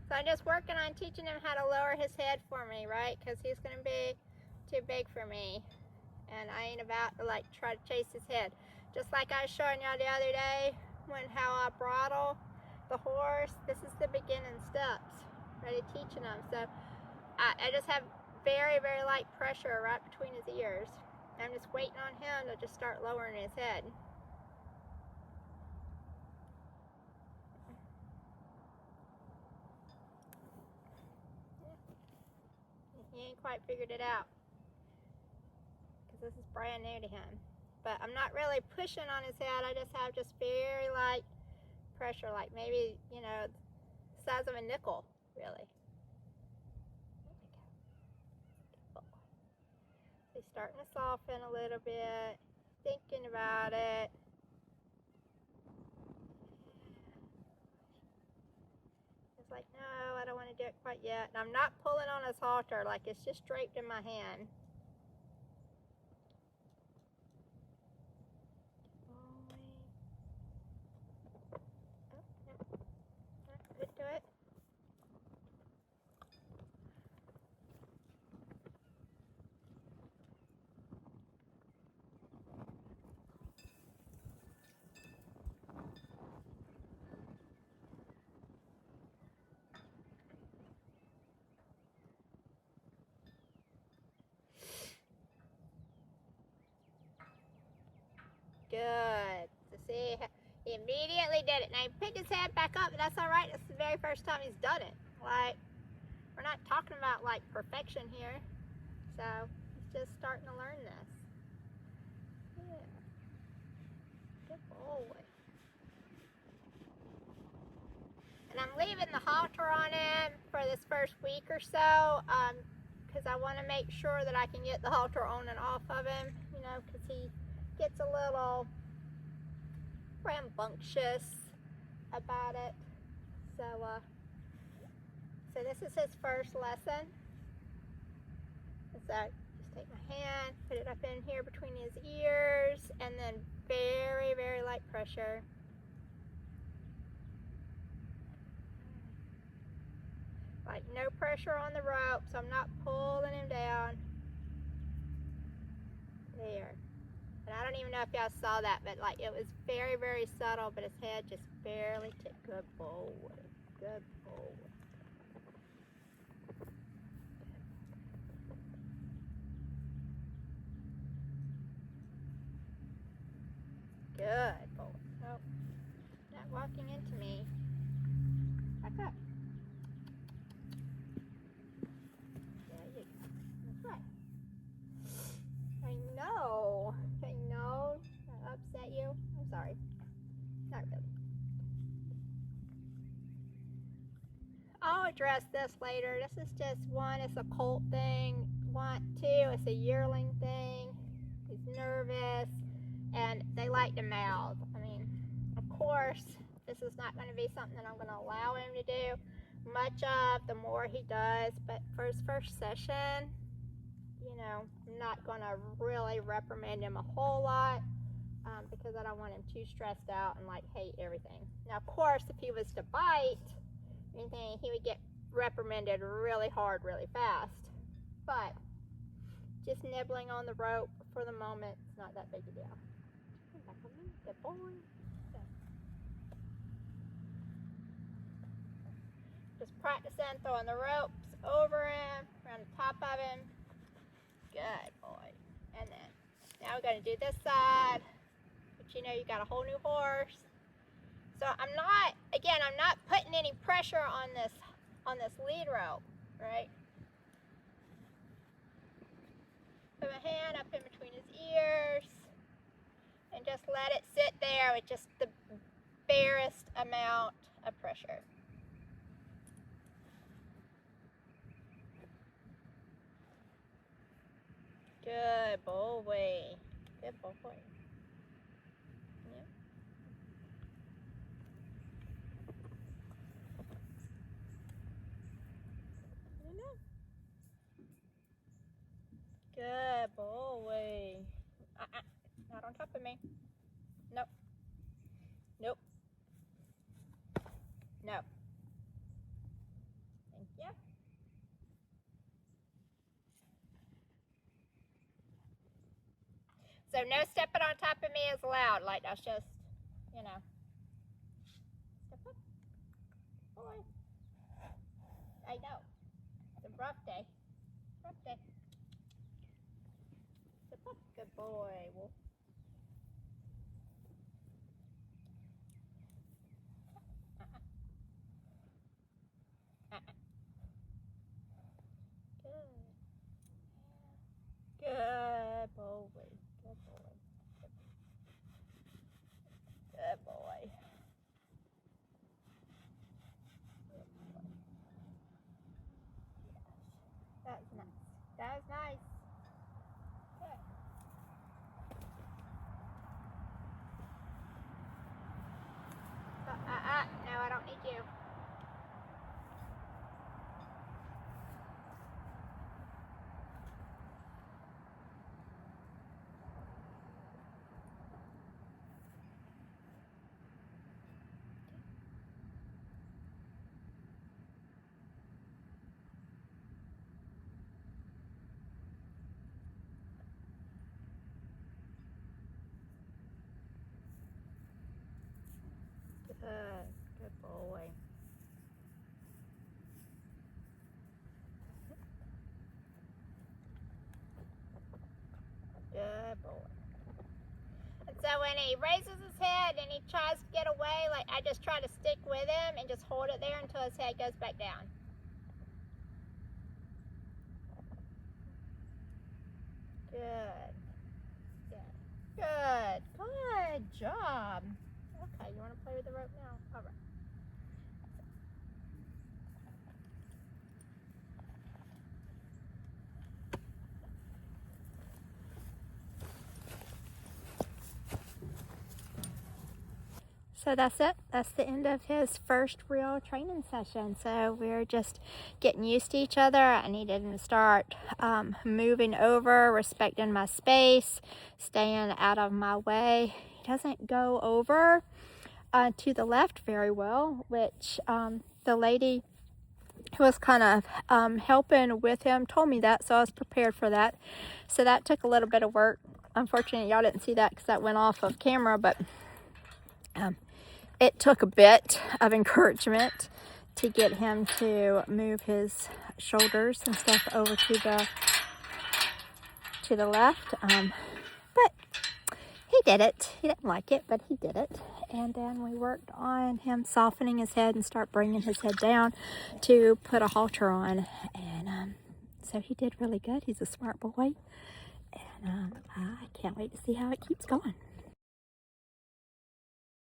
So I'm just working on teaching him how to lower his head for me, right? Because he's going to be too big for me. And I ain't about to like try to chase his head. Just like I was showing y'all the other day when how I bridle the horse. This is the beginning steps, ready teaching him. So I just have very, very light pressure right between his ears. I'm just waiting on him to just start lowering his head. He ain't quite figured it out because this is brand new to him. But I'm not really pushing on his head. I just have just very light pressure, like maybe, you know, the size of a nickel, really. He's starting to soften a little bit, thinking about it. It's like, no, I don't want to do it quite yet. And I'm not pulling on his halter, like it's just draped in my hand. Do it. Good. So see, he immediately did it. Now he picked his head back up, but that's all right. That's the very first time he's done it. Like, we're not talking about like perfection here. So he's just starting to learn this. Yeah. Good boy. And I'm leaving the halter on him for this first week or so, because I want to make sure that I can get the halter on and off of him, you know, because he gets a little rambunctious about it. So this is his first lesson. So just take my hand, put it up in here between his ears, and then very, very light pressure. Like no pressure on the rope, so I'm not pulling him down. There. And I don't even know if y'all saw that, but like it was very, very subtle, but his head just barely tipped. Good boy. Good boy. Good boy. Oh, not walking into me. Back up. There you go. That's right. I know. I know. That upset you. I'm sorry. Not really. I'll address this later. This is just one, it's a colt thing. One, two, it's a yearling thing. He's nervous and they like to mouth. I mean, of course, this is not going to be something that I'm going to allow him to do much of, the more he does. But for his first session, you know, I'm not going to really reprimand him a whole lot because I don't want him too stressed out and like hate everything. Now, of course, if he was to bite anything, he would get reprimanded really hard, really fast. But just nibbling on the rope for the moment, it's not that big a deal. Good boy. Good. Just practicing throwing the ropes over him, around the top of him. Good boy. And then now we're going to do this side, but you know you got a whole new horse. So I'm not putting any pressure on this lead rope, right? Put my hand up in between his ears and just let it sit there with just the barest amount of pressure. Good boy. Good boy. Yep. Good boy. Not on top of me. Nope. Nope. No. So no stepping on top of me is allowed. Like, that's just, you know. Step up. Boy. I know. It's a rough day. Rough day. Step up. Good boy, Wolf. Good. Good boy. Good boy. Good boy. That was nice. That was nice. Good. No, I don't need you. Good. Good boy. Good boy. And so when he raises his head and he tries to get away, like, I just try to stick with him and just hold it there until his head goes back down. Good. Good. Good. Good job. Okay, you want to play with the rope now? All right. So that's it. That's the end of his first real training session. So we're just getting used to each other. I needed him to start moving over, respecting my space, staying out of my way. He doesn't go over to the left very well, which the lady who was kind of helping with him told me that, so I was prepared for that. So that took a little bit of work. Unfortunately, y'all didn't see that because that went off of camera, but it took a bit of encouragement to get him to move his shoulders and stuff over to the left. But he did it. He didn't like it, but he did it. And then we worked on him softening his head and start bringing his head down to put a halter on. And so he did really good. He's a smart boy. And I can't wait to see how it keeps going.